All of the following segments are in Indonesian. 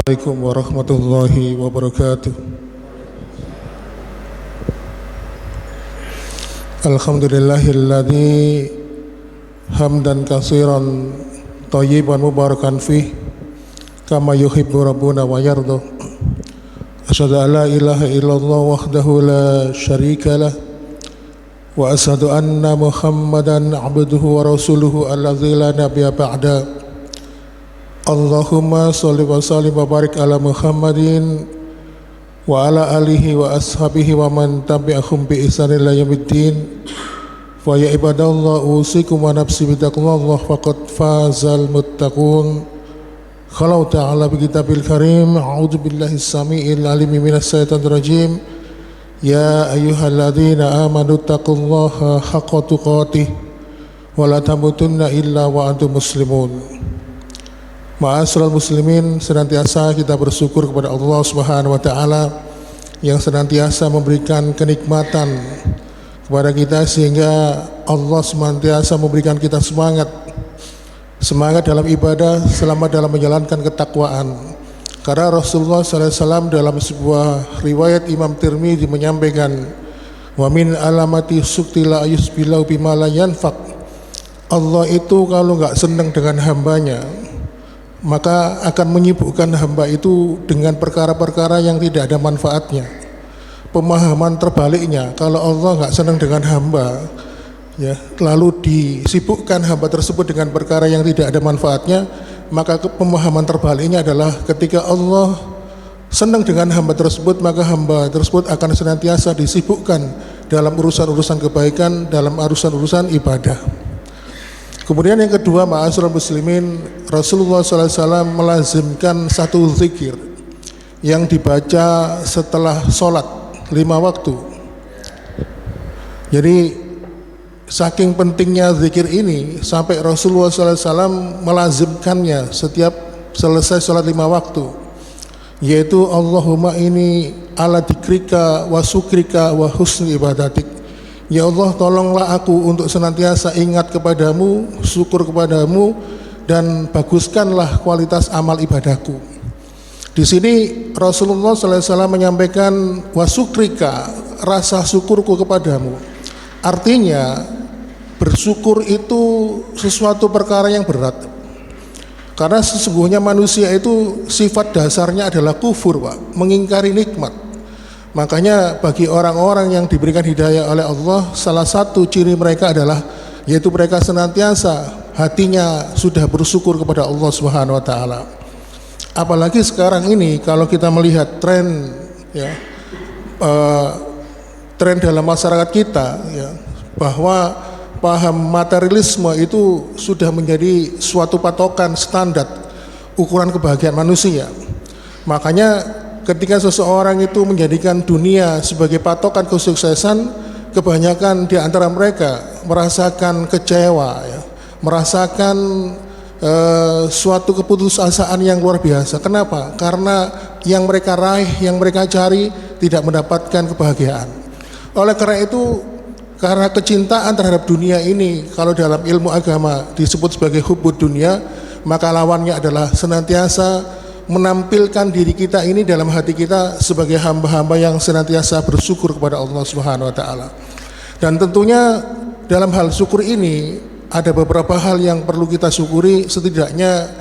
Assalamualaikum warahmatullahi wabarakatuh. Alhamdulillahilladzi hamdan katsiran thayyiban mubarakan fih kama yuhibbu rabbuna wa yarda. Asyhadu an la ilaha illallah wahdahu la syarika lah wa asyhadu anna Muhammadan abduhu wa rasuluhu alladzi la nabiyya ba'da. Allahumma sholli wa sallim wa barik ala Muhammadin wa ala alihi wa ashabihi wa man tabi'ahum bi ihsanin ila yaumiddin. Wa ya ibadallah usikum wa nafsi bitaqwallah faqad fazal muttaqun. Qalau ta'ala bi kitabil karim a'udzu billahi samiil alim minas syaitonir rajim. Ya ayyuhalladzina amanu taqullaha haqqa tuqatih wa la tamutunna illa wa antum muslimun. Ma'asyiral muslimin, senantiasa kita bersyukur kepada Allah Subhanahu wa taala yang senantiasa memberikan kenikmatan kepada kita sehingga Allah senantiasa memberikan kita semangat dalam ibadah, selamat dalam menjalankan ketakwaan. Karena Rasulullah SAW dalam sebuah riwayat Imam Tirmidzi menyampaikan, wa min alamati sukti la yusbilau bima la yanfaq. Allah itu kalau enggak senang dengan hambanya, maka akan menyibukkan hamba itu dengan perkara-perkara yang tidak ada manfaatnya. Pemahaman terbaliknya, kalau Allah nggak senang dengan hamba, ya, lalu disibukkan hamba tersebut dengan perkara yang tidak ada manfaatnya, maka pemahaman terbaliknya adalah ketika Allah senang dengan hamba tersebut, maka hamba tersebut akan senantiasa disibukkan dalam urusan-urusan kebaikan, dalam urusan-urusan ibadah. Kemudian yang kedua, ma'asyiral muslimin, Rasulullah SAW melazimkan satu zikir yang dibaca setelah sholat 5 waktu. Jadi saking pentingnya zikir ini sampai Rasulullah SAW melazimkannya setiap selesai sholat 5 waktu, yaitu Allahumma ini ala dzikrika wa syukrika wa husni ibadatik. Ya Allah, tolonglah aku untuk senantiasa ingat kepadamu, syukur kepadamu, dan baguskanlah kualitas amal ibadahku. Di sini Rasulullah SAW menyampaikan wasukrika, rasa syukurku kepadamu. Artinya bersyukur itu sesuatu perkara yang berat. Karena sesungguhnya manusia itu sifat dasarnya adalah kufur, Pak, mengingkari nikmat. Makanya bagi orang-orang yang diberikan hidayah oleh Allah, salah satu ciri mereka adalah yaitu mereka senantiasa hatinya sudah bersyukur kepada Allah Subhanahu wa taala. Apalagi sekarang ini kalau kita melihat tren, ya, tren dalam masyarakat kita, ya, bahwa paham materialisme itu sudah menjadi suatu patokan standar ukuran kebahagiaan manusia. Makanya ketika seseorang itu menjadikan dunia sebagai patokan kesuksesan, kebanyakan di antara mereka merasakan kecewa, ya, merasakan suatu keputusasaan yang luar biasa. Kenapa? Karena yang mereka raih, yang mereka cari tidak mendapatkan kebahagiaan. Oleh karena itu, karena kecintaan terhadap dunia ini, kalau dalam ilmu agama disebut sebagai hubbud dunia, maka lawannya adalah senantiasa menampilkan diri kita ini dalam hati kita sebagai hamba-hamba yang senantiasa bersyukur kepada Allah Subhanahu wa taala. Dan tentunya dalam hal syukur ini ada beberapa hal yang perlu kita syukuri. Setidaknya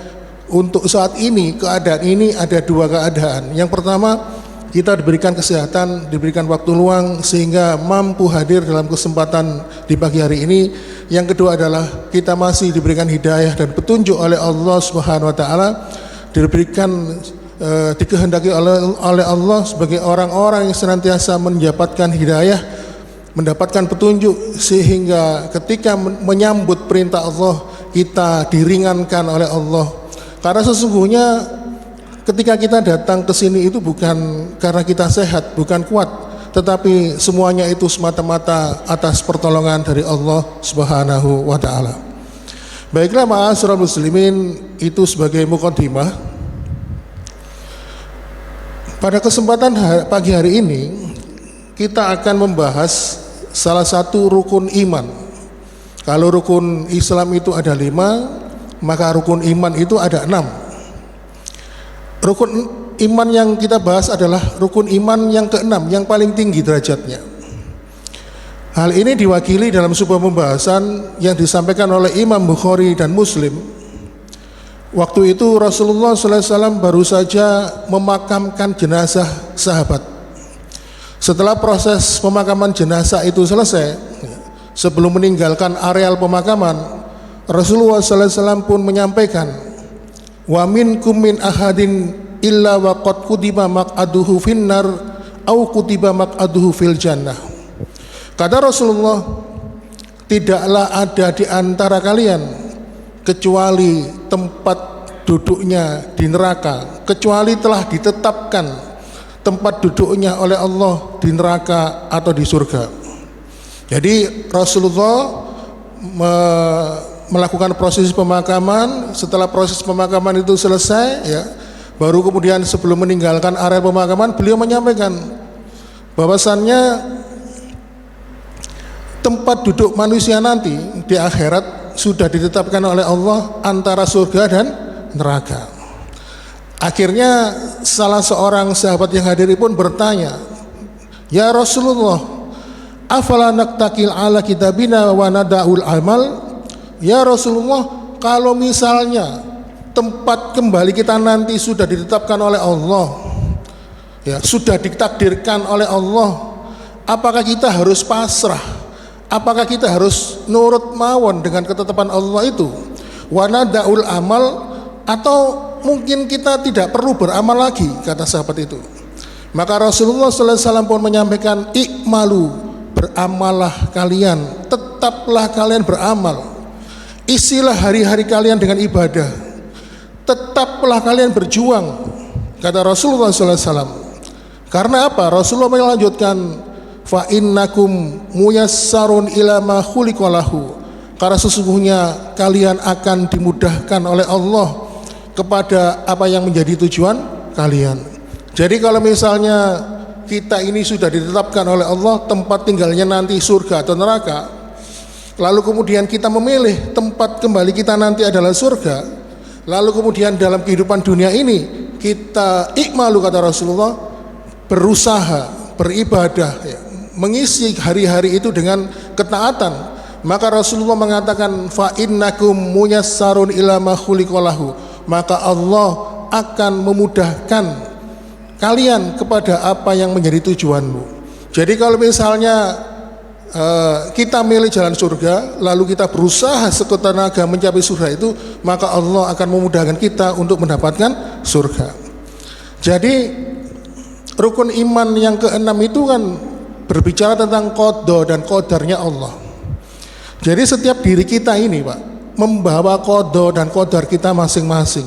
untuk saat ini, keadaan ini ada 2 keadaan. Yang pertama, kita diberikan kesehatan, diberikan waktu luang sehingga mampu hadir dalam kesempatan di pagi hari ini. Yang kedua adalah kita masih diberikan hidayah dan petunjuk oleh Allah Subhanahu wa taala, diberikan dikehendaki oleh Allah sebagai orang-orang yang senantiasa mendapatkan hidayah, mendapatkan petunjuk, sehingga ketika menyambut perintah Allah kita diringankan oleh Allah. Karena sesungguhnya ketika kita datang ke sini itu bukan karena kita sehat, bukan kuat, tetapi semuanya itu semata-mata atas pertolongan dari Allah Subhanahu wa taala. Baiklah, ma'asyiral muslimin, itu sebagai muqaddimah. Pada kesempatan pagi hari ini kita akan membahas salah satu rukun iman. Kalau rukun Islam itu ada 5, maka rukun iman itu ada 6. Rukun iman yang kita bahas adalah rukun iman yang keenam, yang paling tinggi derajatnya. Hal ini diwakili dalam sebuah pembahasan yang disampaikan oleh Imam Bukhari dan Muslim. Waktu itu Rasulullah SAW baru saja memakamkan jenazah sahabat. Setelah proses pemakaman jenazah itu selesai, sebelum meninggalkan areal pemakaman, Rasulullah SAW pun menyampaikan, wa minkum min ahadin illa wa qad kutiba maq'aduhu finnar au kutiba maq'aduhu fil jannah. Kata Rasulullah, tidaklah ada di antara kalian kecuali tempat duduknya di neraka, kecuali telah ditetapkan tempat duduknya oleh Allah di neraka atau di surga. Jadi Rasulullah melakukan proses pemakaman. Setelah proses pemakaman itu selesai, ya, baru kemudian sebelum meninggalkan area pemakaman, beliau menyampaikan bahwasannya tempat duduk manusia nanti di akhirat sudah ditetapkan oleh Allah antara surga dan neraka. Akhirnya salah seorang sahabat yang hadir pun bertanya, ya Rasulullah, afala naktakil ala kitabina wa nada'ul amal? Ya Rasulullah, kalau misalnya tempat kembali kita nanti sudah ditetapkan oleh Allah, ya, sudah ditakdirkan oleh Allah, apakah kita harus pasrah? Apakah kita harus nurut mawon dengan ketetapan Allah itu? Wa nada'ul amal, atau mungkin kita tidak perlu beramal lagi, kata sahabat itu. Maka Rasulullah SAW pun menyampaikan, ikmalu, beramalah kalian, tetaplah kalian beramal. Isilah hari-hari kalian dengan ibadah, tetaplah kalian berjuang, kata Rasulullah SAW. Karena apa? Rasulullah melanjutkan, fa innakum muyassarun ila ma khuliqalahu, karena sesungguhnya kalian akan dimudahkan oleh Allah kepada apa yang menjadi tujuan kalian. Jadi kalau misalnya kita ini sudah ditetapkan oleh Allah tempat tinggalnya nanti surga atau neraka, lalu kemudian kita memilih tempat kembali kita nanti adalah surga, lalu kemudian dalam kehidupan dunia ini kita ikmalu, kata Rasulullah, berusaha, beribadah, ya, mengisi hari-hari itu dengan ketaatan, maka Rasulullah mengatakan, fa innakum muyassarun ila ma khuliqalahu, maka Allah akan memudahkan kalian kepada apa yang menjadi tujuanmu. Jadi kalau misalnya kita milih jalan surga, lalu kita berusaha sekuat tenaga mencapai surga itu, maka Allah akan memudahkan kita untuk mendapatkan surga. Jadi rukun iman yang keenam itu kan berbicara tentang qada dan qadarnya Allah. Jadi setiap diri kita ini, Pak, membawa qada dan qadar kita masing-masing.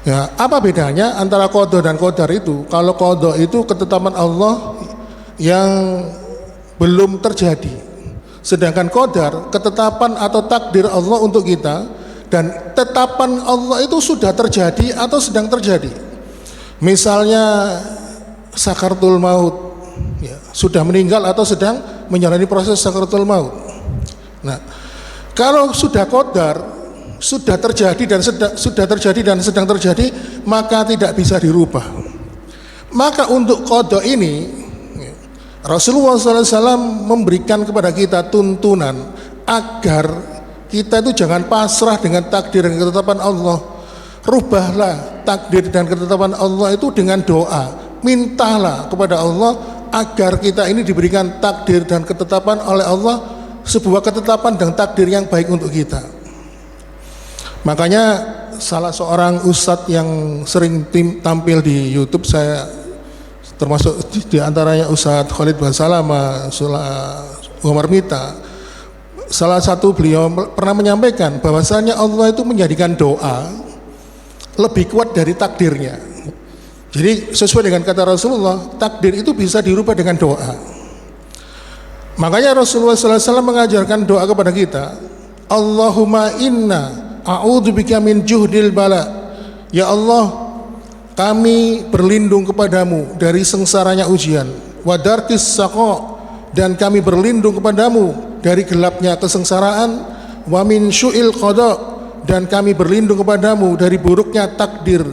Ya, apa bedanya antara qada dan qadar itu? Kalau qada itu ketetapan Allah yang belum terjadi, sedangkan qadar ketetapan atau takdir Allah untuk kita, dan tetapan Allah itu sudah terjadi atau sedang terjadi. Misalnya sakaratul maut, ya, sudah meninggal atau sedang menjalani proses sakaratul maut. Nah, kalau sudah qadar, sudah terjadi dan sedang terjadi, maka tidak bisa dirubah. Maka untuk qada ini, ya, Rasulullah SAW memberikan kepada kita tuntunan agar kita itu jangan pasrah dengan takdir dan ketetapan Allah. Rubahlah takdir dan ketetapan Allah itu dengan doa. Mintalah kepada Allah agar kita ini diberikan takdir dan ketetapan oleh Allah, sebuah ketetapan dan takdir yang baik untuk kita. Makanya salah seorang ustadz yang sering tampil di YouTube, saya termasuk di antaranya Ustadz Khalid Basalama, Umar Mita, salah satu beliau pernah menyampaikan bahwasanya Allah itu menjadikan doa lebih kuat dari takdirnya. Jadi sesuai dengan kata Rasulullah, takdir itu bisa dirubah dengan doa. Makanya Rasulullah SAW mengajarkan doa kepada kita, Allahumma inna a'udzubika min juhdil bala. Ya Allah, kami berlindung kepadamu dari sengsaranya ujian, wa darkis saqa, dan kami berlindung kepadamu dari gelapnya kesengsaraan, wa min syu'il qada, dan kami berlindung kepadamu dari buruknya takdir,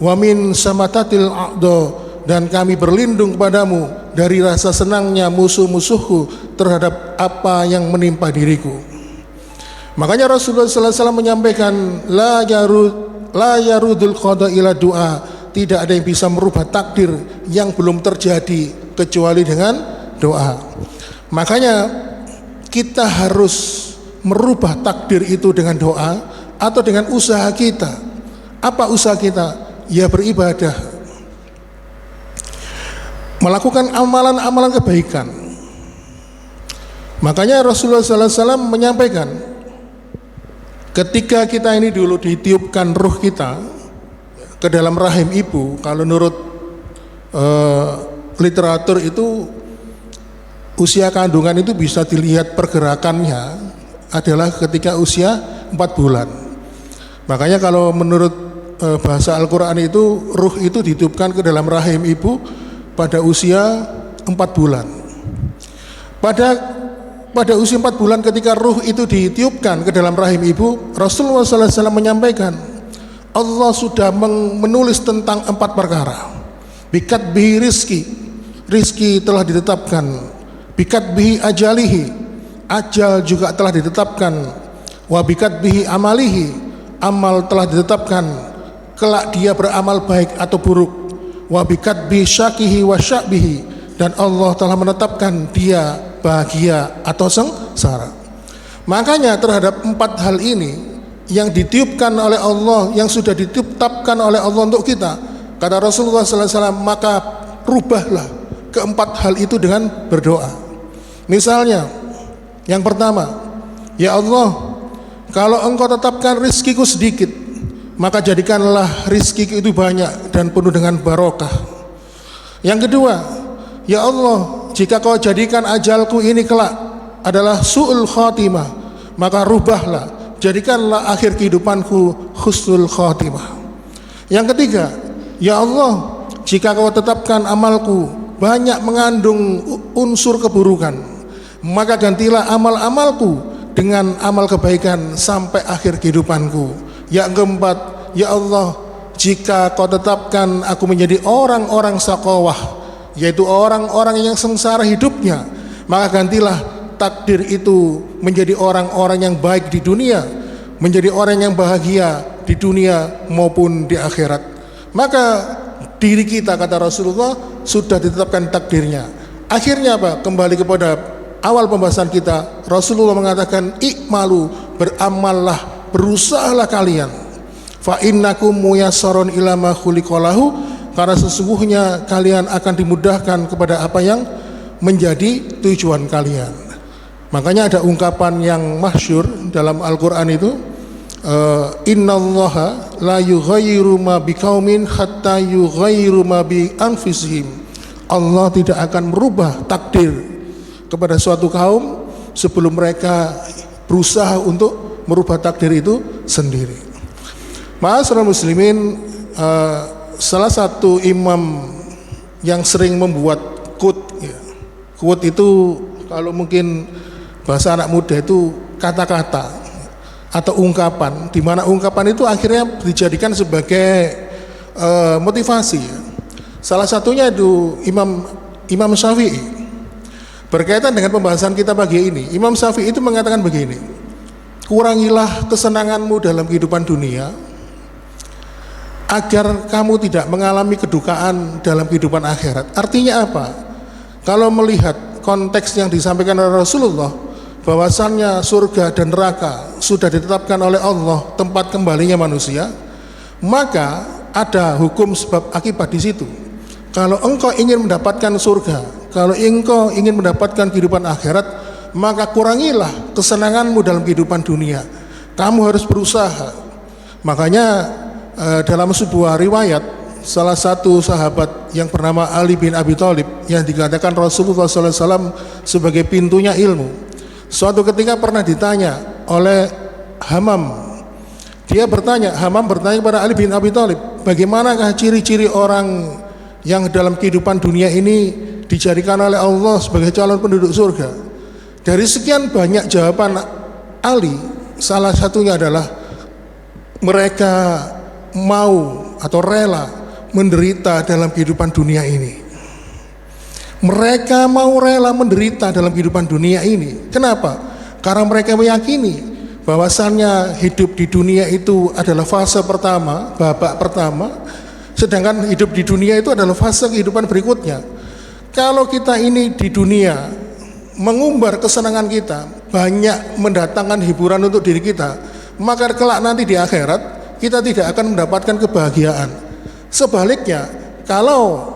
wa min samatatil a'do, dan kami berlindung kepadamu dari rasa senangnya musuh-musuhku terhadap apa yang menimpa diriku. Makanya Rasulullah SAW menyampaikan la yarudul qada ila du'a, tidak ada yang bisa merubah takdir yang belum terjadi kecuali dengan doa. Makanya kita harus merubah takdir itu dengan doa atau dengan usaha kita. Apa usaha kita? Ya beribadah, melakukan amalan-amalan kebaikan. Makanya Rasulullah SAW menyampaikan, ketika kita ini dulu ditiupkan ruh kita ke dalam rahim ibu, kalau menurut literatur itu usia kandungan itu bisa dilihat pergerakannya adalah ketika usia 4 bulan. Makanya kalau menurut bahasa Al-Quran itu ruh itu ditiupkan ke dalam rahim ibu pada usia 4 bulan. Pada usia 4 bulan ketika ruh itu ditiupkan ke dalam rahim ibu, Rasulullah SAW menyampaikan Allah sudah menulis tentang 4 perkara. Bikat bihi rizki telah ditetapkan. Bikat bihi ajalihi, ajal juga telah ditetapkan. Wa bikat bihi amalihi, amal telah ditetapkan, kelak dia beramal baik atau buruk. Wa bikat bihi syakihi wa syakbihi, dan Allah telah menetapkan dia bahagia atau sengsara. Makanya terhadap 4 hal ini yang ditiupkan oleh Allah, yang sudah ditetapkan oleh Allah untuk kita, kata Rasulullah SAW, maka rubahlah keempat hal itu dengan berdoa. Misalnya yang pertama, ya Allah, kalau engkau tetapkan rizkiku sedikit, maka jadikanlah rizkiku itu banyak dan penuh dengan barokah. Yang kedua, ya Allah, jika kau jadikan ajalku ini kelak adalah su'ul khatimah, maka rubahlah, jadikanlah akhir kehidupanku husnul khatimah. Yang ketiga, ya Allah, jika kau tetapkan amalku banyak mengandung unsur keburukan, maka gantilah amal-amalku dengan amal kebaikan sampai akhir kehidupanku. Yang keempat, ya Allah, jika kau tetapkan aku menjadi orang-orang saqawah, yaitu orang-orang yang sengsara hidupnya, maka gantilah takdir itu menjadi orang-orang yang baik di dunia, menjadi orang yang bahagia di dunia maupun di akhirat. Maka diri kita, kata Rasulullah, sudah ditetapkan takdirnya. Akhirnya apa? Kembali kepada awal pembahasan kita, Rasulullah mengatakan ikmalu, beramallah, berusahalah kalian, fa innakum muyassarun ila ma khuliqalahu, karena sesungguhnya kalian akan dimudahkan kepada apa yang menjadi tujuan kalian. Makanya ada ungkapan yang masyhur dalam Al-Quran itu, innallaha la yughayyiru ma biqaumin hatta yughayyiru ma bi anfusihim. Allah tidak akan merubah takdir kepada suatu kaum sebelum mereka berusaha untuk merubah takdir itu sendiri. Ma'asyiral muslimin, salah satu imam yang sering membuat quote, ya. Quote itu kalau mungkin bahasa anak muda itu kata-kata atau ungkapan, di mana ungkapan itu akhirnya dijadikan sebagai motivasi. Salah satunya itu Imam Syafi'i. Berkaitan dengan pembahasan kita pagi ini, Imam Syafi'i itu mengatakan begini, kurangilah kesenanganmu dalam kehidupan dunia agar kamu tidak mengalami kedukaan dalam kehidupan akhirat. Artinya apa? Kalau melihat konteks yang disampaikan oleh Rasulullah, bahwasannya surga dan neraka sudah ditetapkan oleh Allah tempat kembalinya manusia, maka ada hukum sebab akibat di situ. Kalau engkau ingin mendapatkan surga, kalau engkau ingin mendapatkan kehidupan akhirat, maka kurangilah kesenanganmu dalam kehidupan dunia. Kamu harus berusaha. Makanya dalam sebuah riwayat, salah satu sahabat yang bernama Ali bin Abi Thalib yang dikatakan Rasulullah SAW sebagai pintunya ilmu, suatu ketika pernah ditanya oleh Hamam. Hamam bertanya kepada Ali bin Abi Thalib, bagaimanakah ciri-ciri orang yang dalam kehidupan dunia ini dijadikan oleh Allah sebagai calon penduduk surga? Dari sekian banyak jawaban Ali, salah satunya adalah mereka mau atau rela menderita dalam kehidupan dunia ini. Mereka mau rela menderita dalam kehidupan dunia ini. Kenapa? Karena mereka meyakini bahwasannya hidup di dunia itu adalah fase pertama, babak pertama, sedangkan hidup di dunia itu adalah fase kehidupan berikutnya. Kalau kita ini di dunia mengumbar kesenangan kita, banyak mendatangkan hiburan untuk diri kita, maka kelak nanti di akhirat kita tidak akan mendapatkan kebahagiaan. Sebaliknya, kalau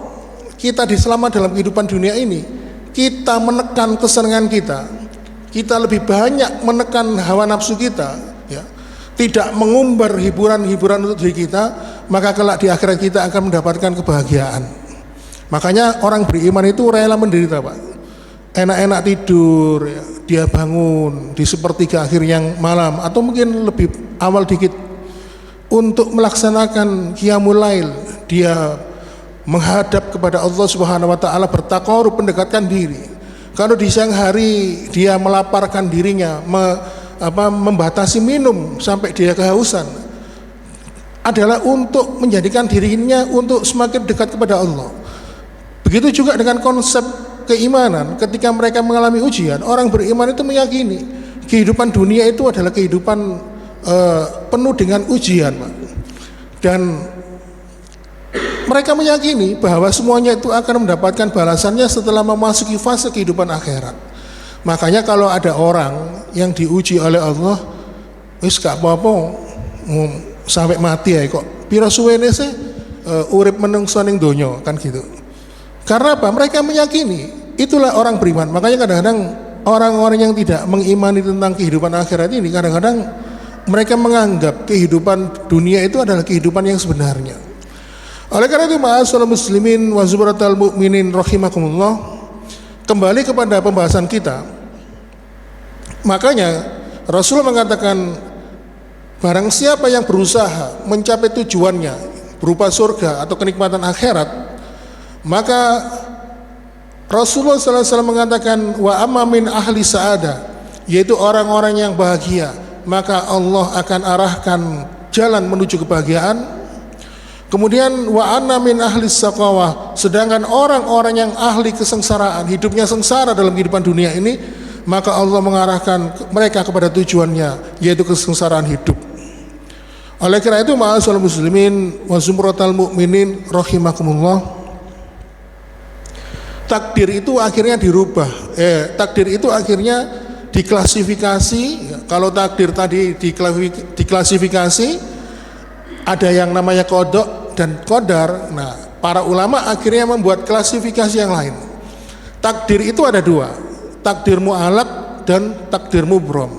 kita diselamat dalam kehidupan dunia ini, kita menekan kesenangan kita lebih banyak menekan hawa nafsu kita, ya, tidak mengumbar hiburan-hiburan untuk diri kita, maka kelak di akhirat kita akan mendapatkan kebahagiaan. Makanya orang beriman itu rela menderita, Pak. Enak-enak tidur, ya, dia bangun di sepertiga akhir yang malam atau mungkin lebih awal dikit untuk melaksanakan qiyamul lail, dia menghadap kepada Allah Subhanahu wa taala, bertaqarrub, mendekatkan diri. Kalau di siang hari dia melaparkan dirinya, membatasi minum sampai dia kehausan, adalah untuk menjadikan dirinya untuk semakin dekat kepada Allah. Begitu juga dengan konsep keimanan. Ketika mereka mengalami ujian, orang beriman itu meyakini kehidupan dunia itu adalah kehidupan penuh dengan ujian, Pak. Dan mereka meyakini bahwa semuanya itu akan mendapatkan balasannya setelah memasuki fase kehidupan akhirat. Makanya kalau ada orang yang diuji oleh Allah, wis gak apa-apa sampai mati ya kok, pira suwene sih urip menungso ning donya, kan gitu. Karena apa? Mereka meyakini, itulah orang beriman. Makanya kadang-kadang orang-orang yang tidak mengimani tentang kehidupan akhirat ini, kadang-kadang mereka menganggap kehidupan dunia itu adalah kehidupan yang sebenarnya. Oleh karena itu, ma'asyiral muslimin wa zumratal mu'minin rahimakumullah, kembali kepada pembahasan kita. Makanya Rasul mengatakan, barang siapa yang berusaha mencapai tujuannya berupa surga atau kenikmatan akhirat, maka Rasulullah SAW mengatakan, wa amma min ahli sa'ada, yaitu orang-orang yang bahagia, maka Allah akan arahkan jalan menuju kebahagiaan. Kemudian wa anna min ahli saqawah, sedangkan orang-orang yang ahli kesengsaraan, hidupnya sengsara dalam kehidupan dunia ini, maka Allah mengarahkan mereka kepada tujuannya, yaitu kesengsaraan hidup. Oleh karena itu, ma'asyiral muslimin wa zumratal mu'minin rahimakumullah, takdir itu akhirnya dirubah. Takdir itu akhirnya diklasifikasi. Kalau takdir tadi diklasifikasi, ada yang namanya qada dan qadar. Nah, para ulama akhirnya membuat klasifikasi yang lain. Takdir itu ada dua, takdir mu'alaq dan takdir mubrom.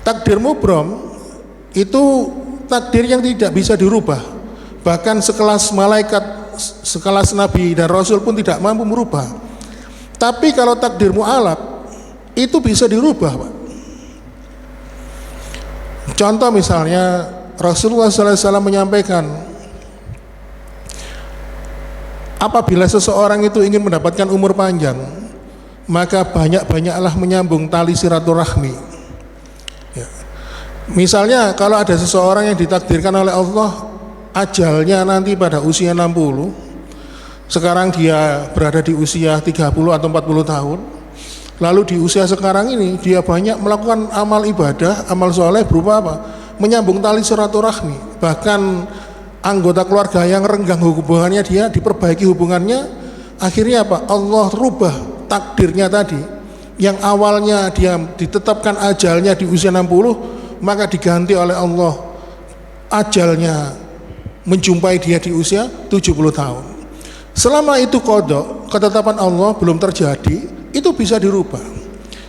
Takdir mubrom itu takdir yang tidak bisa dirubah. Bahkan sekelas malaikat, sekelas nabi dan rasul pun tidak mampu merubah. Tapi kalau takdir mu'alaq itu bisa dirubah, Pak. Contoh misalnya Rasulullah SAW menyampaikan, apabila seseorang itu ingin mendapatkan umur panjang, maka banyak-banyaklah menyambung tali silaturahmi. Ya. Misalnya kalau ada seseorang yang ditakdirkan oleh Allah ajalnya nanti pada usia 60, sekarang dia berada di usia 30 atau 40 tahun, lalu di usia sekarang ini dia banyak melakukan amal ibadah, amal soleh berupa apa? Menyambung tali silaturahmi. Bahkan anggota keluarga yang renggang hubungannya, dia diperbaiki hubungannya. Akhirnya apa? Allah rubah takdirnya tadi, yang awalnya dia ditetapkan ajalnya di usia 60, maka diganti oleh Allah ajalnya menjumpai dia di usia 70 tahun. Selama itu qada, ketetapan Allah belum terjadi, itu bisa dirubah.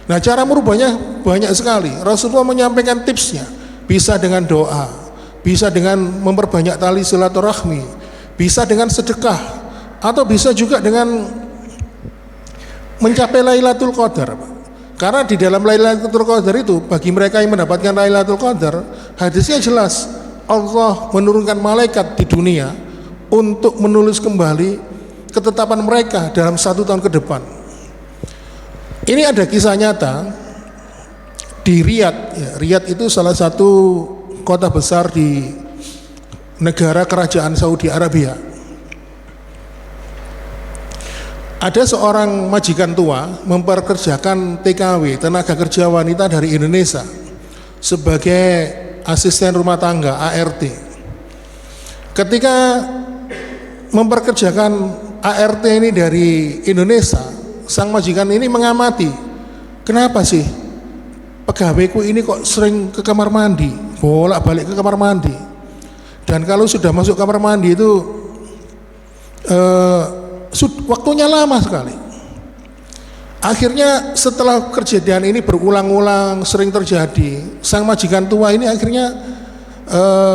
Nah, cara merubahnya banyak sekali. Rasulullah menyampaikan tipsnya. Bisa dengan doa, bisa dengan memperbanyak tali silaturahmi, bisa dengan sedekah, atau bisa juga dengan mencapai Lailatul Qadar. Karena di dalam Lailatul Qadar itu, bagi mereka yang mendapatkan Lailatul Qadar, hadisnya jelas, Allah menurunkan malaikat di dunia untuk menulis kembali ketetapan mereka dalam 1 tahun ke depan. Ini ada kisah nyata di Riyadh. Ya, Riyadh itu salah satu kota besar di negara kerajaan Saudi Arabia. Ada seorang majikan tua memperkerjakan TKW, tenaga kerja wanita dari Indonesia, sebagai asisten rumah tangga ART. Ketika memperkerjakan ART ini dari Indonesia, sang majikan ini mengamati, kenapa sih pegawaiku ini kok sering ke kamar mandi, bolak-balik ke kamar mandi, dan kalau sudah masuk kamar mandi itu waktunya lama sekali. Akhirnya setelah kejadian ini berulang-ulang sering terjadi, sang majikan tua ini akhirnya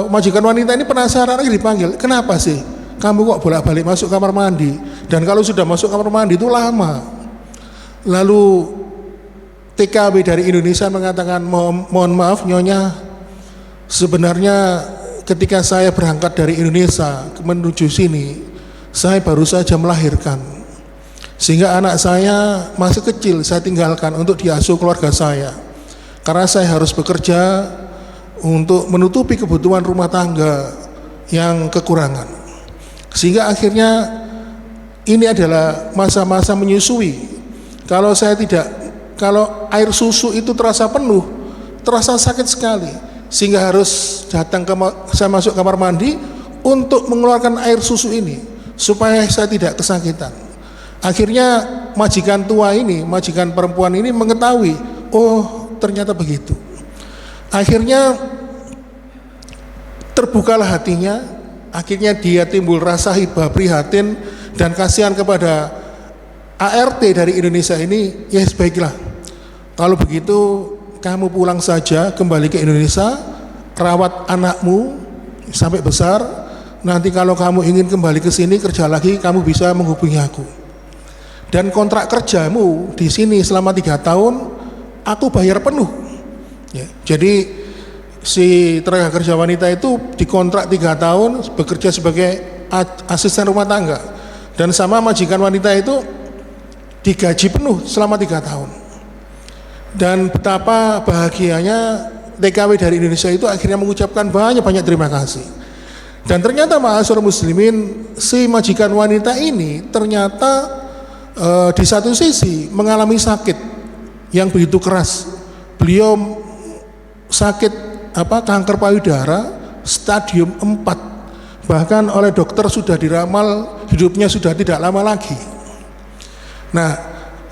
majikan wanita ini penasaran, lagi dipanggil, kenapa sih kamu kok bolak-balik masuk kamar mandi, dan kalau sudah masuk kamar mandi itu lama. Lalu TKW dari Indonesia mengatakan, mohon maaf Nyonya, sebenarnya ketika saya berangkat dari Indonesia menuju sini, saya baru saja melahirkan, sehingga anak saya masih kecil, saya tinggalkan untuk diasuh keluarga saya, karena saya harus bekerja untuk menutupi kebutuhan rumah tangga yang kekurangan. Sehingga akhirnya ini adalah masa-masa menyusui. Kalau air susu itu terasa penuh, terasa sakit sekali, sehingga harus saya masuk kamar mandi untuk mengeluarkan air susu ini supaya saya tidak kesakitan. Akhirnya majikan tua ini, majikan perempuan ini mengetahui, oh ternyata begitu. Akhirnya terbukalah hatinya, akhirnya dia timbul rasa hibah, prihatin dan kasihan kepada ART dari Indonesia ini. Ya baiklah, kalau begitu kamu pulang saja, kembali ke Indonesia, rawat anakmu sampai besar. Nanti kalau kamu ingin kembali ke sini kerja lagi, kamu bisa menghubungi aku. Dan kontrak kerjamu di sini selama 3 tahun, aku bayar penuh. Ya, jadi si tenaga kerja wanita itu dikontrak 3 tahun bekerja sebagai asisten rumah tangga, dan sama majikan wanita itu digaji penuh selama 3 tahun. Dan betapa bahagianya TKW dari Indonesia itu akhirnya mengucapkan banyak terima kasih. Dan ternyata ma'asyiral muslimin, si majikan wanita ini ternyata di satu sisi mengalami sakit yang begitu keras. Beliau sakit kanker payudara stadium 4. Bahkan oleh dokter sudah diramal hidupnya sudah tidak lama lagi. Nah,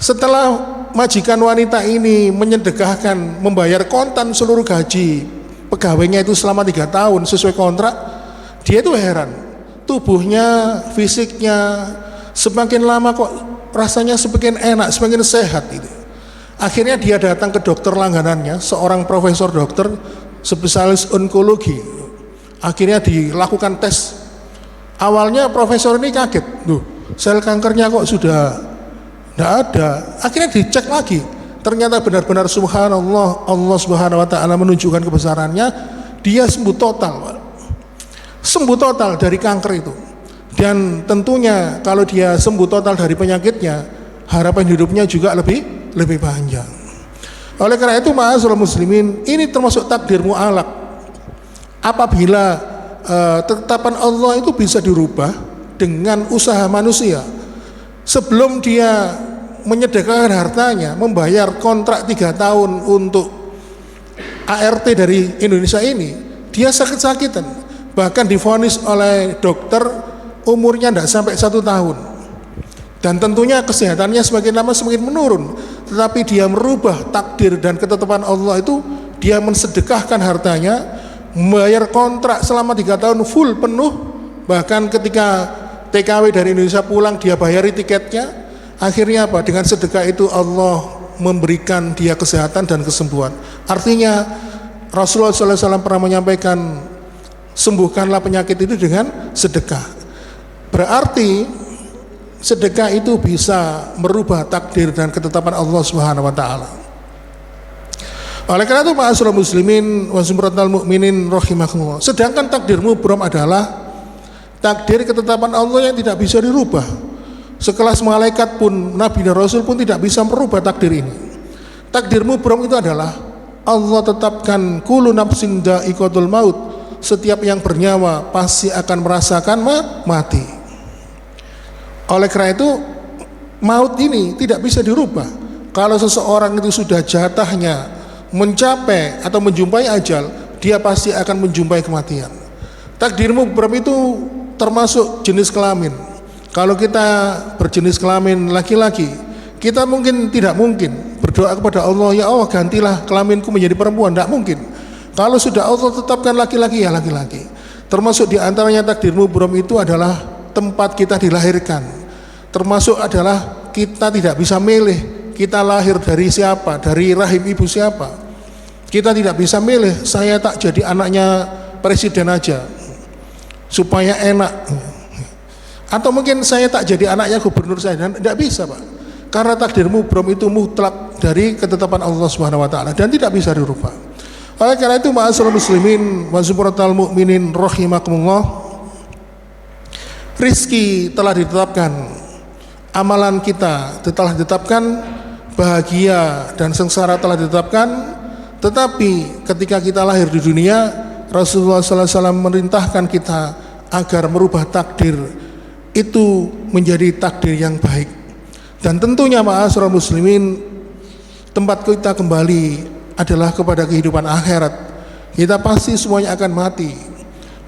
setelah majikan wanita ini menyedekahkan membayar kontan seluruh gaji pegawainya itu selama 3 tahun sesuai kontrak, dia itu heran, tubuhnya, fisiknya semakin lama kok rasanya semakin enak, semakin sehat itu. Akhirnya dia datang ke dokter langganannya, seorang profesor dokter spesialis onkologi. Akhirnya dilakukan tes. Awalnya profesor ini kaget, sel kankernya kok sudah tidak ada. Akhirnya dicek lagi, ternyata benar-benar subhanallah, Allah subhanahu wa ta'ala menunjukkan kebesarannya, dia sembuh total dari kanker itu. Dan tentunya kalau dia sembuh total dari penyakitnya, harapan hidupnya juga lebih panjang. Oleh karena itu ma'asyiral muslimin, ini termasuk takdir mu'alaq. Apabila ketetapan Allah itu bisa dirubah dengan usaha manusia. Sebelum dia menyedekahkan hartanya, membayar kontrak 3 tahun untuk ART dari Indonesia ini, dia sakit-sakitan. Bahkan divonis oleh dokter umurnya tidak sampai 1 tahun, dan tentunya kesehatannya semakin lama semakin menurun. Tetapi dia merubah takdir dan ketetapan Allah itu, dia mensedekahkan hartanya, membayar kontrak selama 3 tahun full penuh. Bahkan ketika TKW dari Indonesia pulang, dia bayari tiketnya. Akhirnya apa? Dengan sedekah itu Allah memberikan dia kesehatan dan kesembuhan. Artinya Rasulullah SAW pernah menyampaikan, sembuhkanlah penyakit itu dengan sedekah. Berarti sedekah itu bisa merubah takdir dan ketetapan Allah Subhanahu wa taala. Oleh karena itu ma'asyiral muslimin wa sumratal mukminin rahimakumullah, sedangkan takdir mubram adalah takdir ketetapan Allah yang tidak bisa dirubah. Sekelas malaikat pun, nabi dan rasul pun tidak bisa merubah takdir ini. Takdir mubram itu adalah Allah tetapkan kullu nafsin dha'iqatul maut, setiap yang bernyawa pasti akan merasakan mati. Oleh karena itu maut ini tidak bisa dirubah. Kalau seseorang itu sudah jatahnya mencapai atau menjumpai ajal, dia pasti akan menjumpai kematian. Takdir mubram itu termasuk jenis kelamin. Kalau kita berjenis kelamin laki-laki, kita mungkin tidak mungkin berdoa kepada Allah, ya Allah gantilah kelaminku menjadi perempuan, tidak mungkin. Kalau sudah Allah tetapkan laki-laki, ya laki-laki. Termasuk diantaranya takdir mubram itu adalah tempat kita dilahirkan. Termasuk adalah kita tidak bisa milih kita lahir dari siapa, dari rahim ibu siapa. Kita tidak bisa milih, saya tak jadi anaknya presiden aja supaya enak, atau mungkin saya tak jadi anaknya gubernur saja. Tidak bisa, Pak, karena takdir mubram itu mutlak dari ketetapan Allah Subhanahu wa taala dan tidak bisa dirubah. Oleh karena itu, ma'asyiral muslimin wa zumratal mu'minin rahimakumullah, rizki telah ditetapkan, amalan kita telah ditetapkan, bahagia dan sengsara telah ditetapkan. Tetapi ketika kita lahir di dunia, Rasulullah SAW memerintahkan kita agar merubah takdir itu menjadi takdir yang baik. Dan tentunya ma'asyiral muslimin, tempat kita kembali adalah kepada kehidupan akhirat. Kita pasti semuanya akan mati.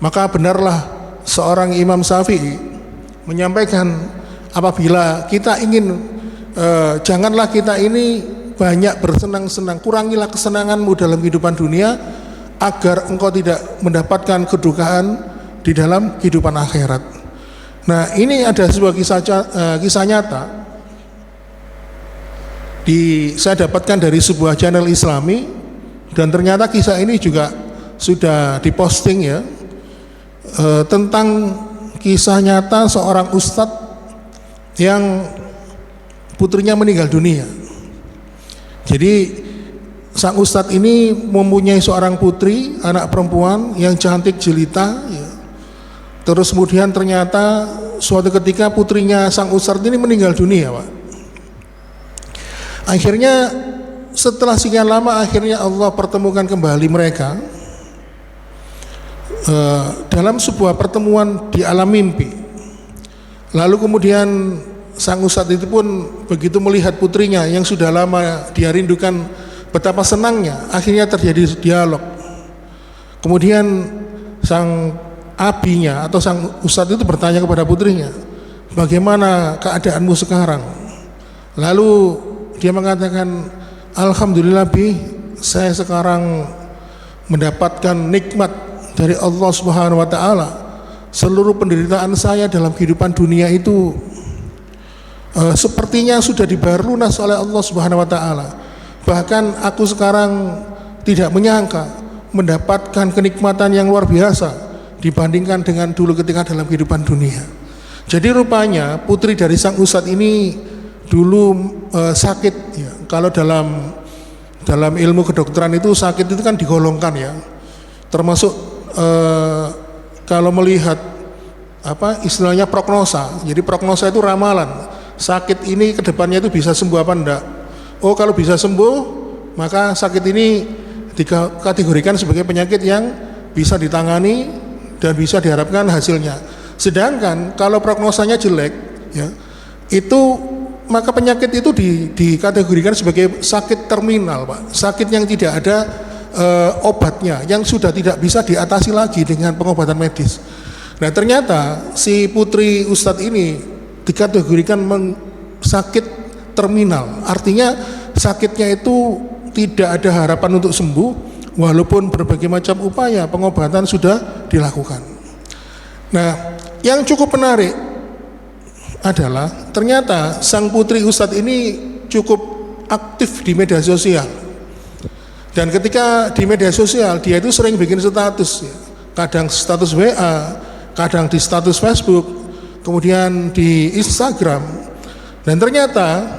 Maka benarlah seorang Imam Syafi'i menyampaikan, apabila kita ingin janganlah kita ini banyak bersenang-senang, kurangilah kesenanganmu dalam kehidupan dunia agar engkau tidak mendapatkan kedukaan di dalam kehidupan akhirat. Nah, ini ada sebuah kisah nyata saya dapatkan dari sebuah channel Islami, dan ternyata kisah ini juga sudah diposting ya, tentang kisah nyata seorang ustadz yang putrinya meninggal dunia. Jadi sang ustadz ini mempunyai seorang putri, anak perempuan yang cantik jelita ya. Terus kemudian ternyata suatu ketika putrinya sang ustadz ini meninggal dunia, Pak. Akhirnya setelah sekian lama, akhirnya Allah pertemukan kembali mereka dalam sebuah pertemuan di alam mimpi. Lalu kemudian sang ustadz itu pun begitu melihat putrinya yang sudah lama dia rindukan, betapa senangnya, akhirnya terjadi dialog. Kemudian sang abinya atau sang ustadz itu bertanya kepada putrinya, bagaimana keadaanmu sekarang? Lalu dia mengatakan, alhamdulillah bi, saya sekarang mendapatkan nikmat dari Allah Subhanahu wa taala. Seluruh penderitaan saya dalam kehidupan dunia itu sepertinya sudah dibayar lunas oleh Allah Subhanahu wa taala. Bahkan aku sekarang tidak menyangka mendapatkan kenikmatan yang luar biasa dibandingkan dengan dulu ketika dalam kehidupan dunia. Jadi rupanya putri dari sang ustadz ini dulu sakit ya. Kalau dalam ilmu kedokteran itu sakit itu kan digolongkan ya. Termasuk kalau melihat apa istilahnya prognosa. Jadi prognosa itu ramalan. Sakit ini kedepannya itu bisa sembuh apa enggak. Oh, kalau bisa sembuh, maka sakit ini dikategorikan sebagai penyakit yang bisa ditangani dan bisa diharapkan hasilnya. Sedangkan kalau prognosanya jelek ya, itu maka penyakit itu dikategorikan sebagai sakit terminal, Pak. Sakit yang tidak ada obatnya, yang sudah tidak bisa diatasi lagi dengan pengobatan medis. Nah, ternyata si putri ustadz ini dikategorikan sakit terminal. Artinya sakitnya itu tidak ada harapan untuk sembuh, walaupun berbagai macam upaya pengobatan sudah dilakukan. Nah, yang cukup menarik adalah ternyata sang putri ustadz ini cukup aktif di media sosial. Dan ketika di media sosial dia itu sering bikin status ya. Kadang status WA, kadang di status Facebook, kemudian di Instagram. Dan ternyata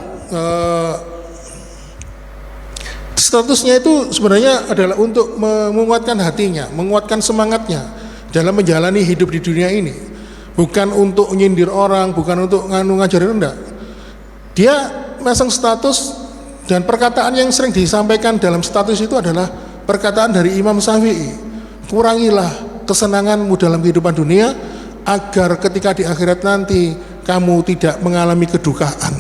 statusnya itu sebenarnya adalah untuk menguatkan hatinya, menguatkan semangatnya dalam menjalani hidup di dunia ini. Bukan untuk nyindir orang, bukan untuk ngajarin, enggak. Dia masang status, dan perkataan yang sering disampaikan dalam status itu adalah perkataan dari Imam Syafi'i. Kurangilah kesenanganmu dalam kehidupan dunia, agar ketika di akhirat nanti kamu tidak mengalami kedukaan.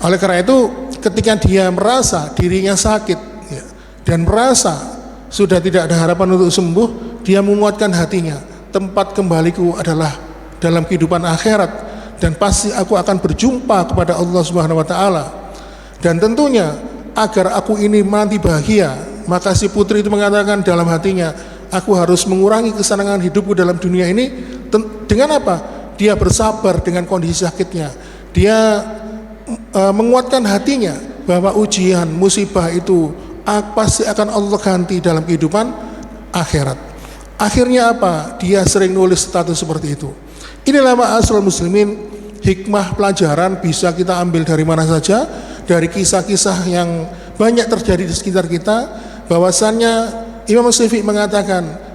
Oleh karena itu, ketika dia merasa dirinya sakit ya, dan merasa sudah tidak ada harapan untuk sembuh, dia menguatkan hatinya, tempat kembaliku adalah dalam kehidupan akhirat, dan pasti aku akan berjumpa kepada Allah Subhanahu wa taala. Dan tentunya agar aku ini mati bahagia, maka si putri itu mengatakan dalam hatinya, aku harus mengurangi kesenangan hidupku dalam dunia ini. Dengan apa? Dia bersabar dengan kondisi sakitnya. Dia menguatkan hatinya bahwa ujian, musibah itu pasti akan Allah ganti dalam kehidupan akhirat. Akhirnya apa? Dia sering nulis status seperti itu. Inilah ma'asyiral muslimin, hikmah pelajaran bisa kita ambil dari mana saja, dari kisah-kisah yang banyak terjadi di sekitar kita, bahwasannya Imam Syafi'i mengatakan,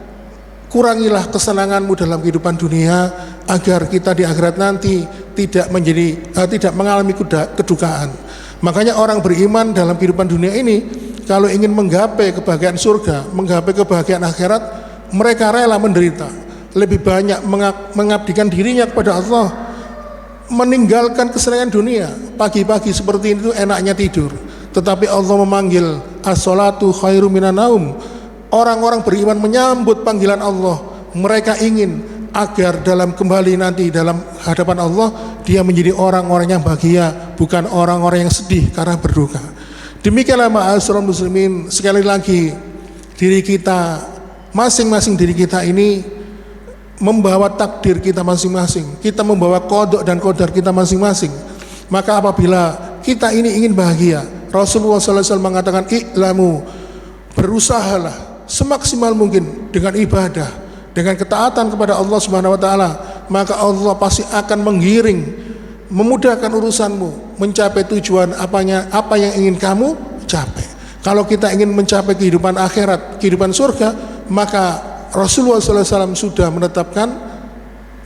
kurangilah kesenanganmu dalam kehidupan dunia agar kita di akhirat nanti tidak mengalami kedukaan. Makanya orang beriman dalam kehidupan dunia ini, kalau ingin menggapai kebahagiaan surga, menggapai kebahagiaan akhirat, mereka rela menderita, lebih banyak mengabdikan dirinya kepada Allah, meninggalkan kesenangan dunia. Pagi-pagi seperti itu enaknya tidur, tetapi Allah memanggil, as-salatu khairu minan naum. Orang-orang beriman menyambut panggilan Allah. Mereka ingin agar dalam kembali nanti dalam hadapan Allah, dia menjadi orang-orang yang bahagia, bukan orang-orang yang sedih karena berduka. Demikianlah ma'asyiral muslimin, sekali lagi diri kita, masing-masing diri kita ini membawa takdir kita masing-masing. Kita membawa kodok dan kodar kita masing-masing. Maka apabila kita ini ingin bahagia, Rasulullah SAW mengatakan, i'lamu, berusahalah semaksimal mungkin dengan ibadah, dengan ketaatan kepada Allah Subhanahu wa taala, maka Allah pasti akan menggiring, memudahkan urusanmu mencapai tujuan apa yang ingin kamu capai. Kalau kita ingin mencapai kehidupan akhirat, kehidupan surga, maka Rasulullah SAW sudah menetapkan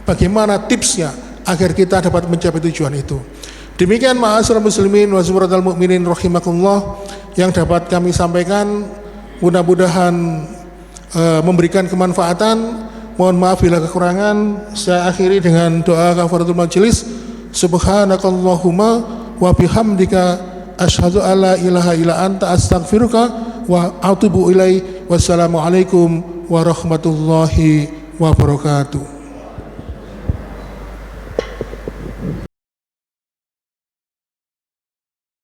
bagaimana tipsnya agar kita dapat mencapai tujuan itu. Demikian ma'asyiral muslimin wa suratul mukminin rahimakumullah yang dapat kami sampaikan. Mudah-mudahan memberikan kemanfaatan. Mohon maaf bila kekurangan. Saya akhiri dengan doa kafaratul majelis. Subhanakallahumma wa bihamdika asyhadu alla ilaha illa anta astaghfiruka wa atubu ilaik. Wassalamualaikum warahmatullahi wabarakatuh.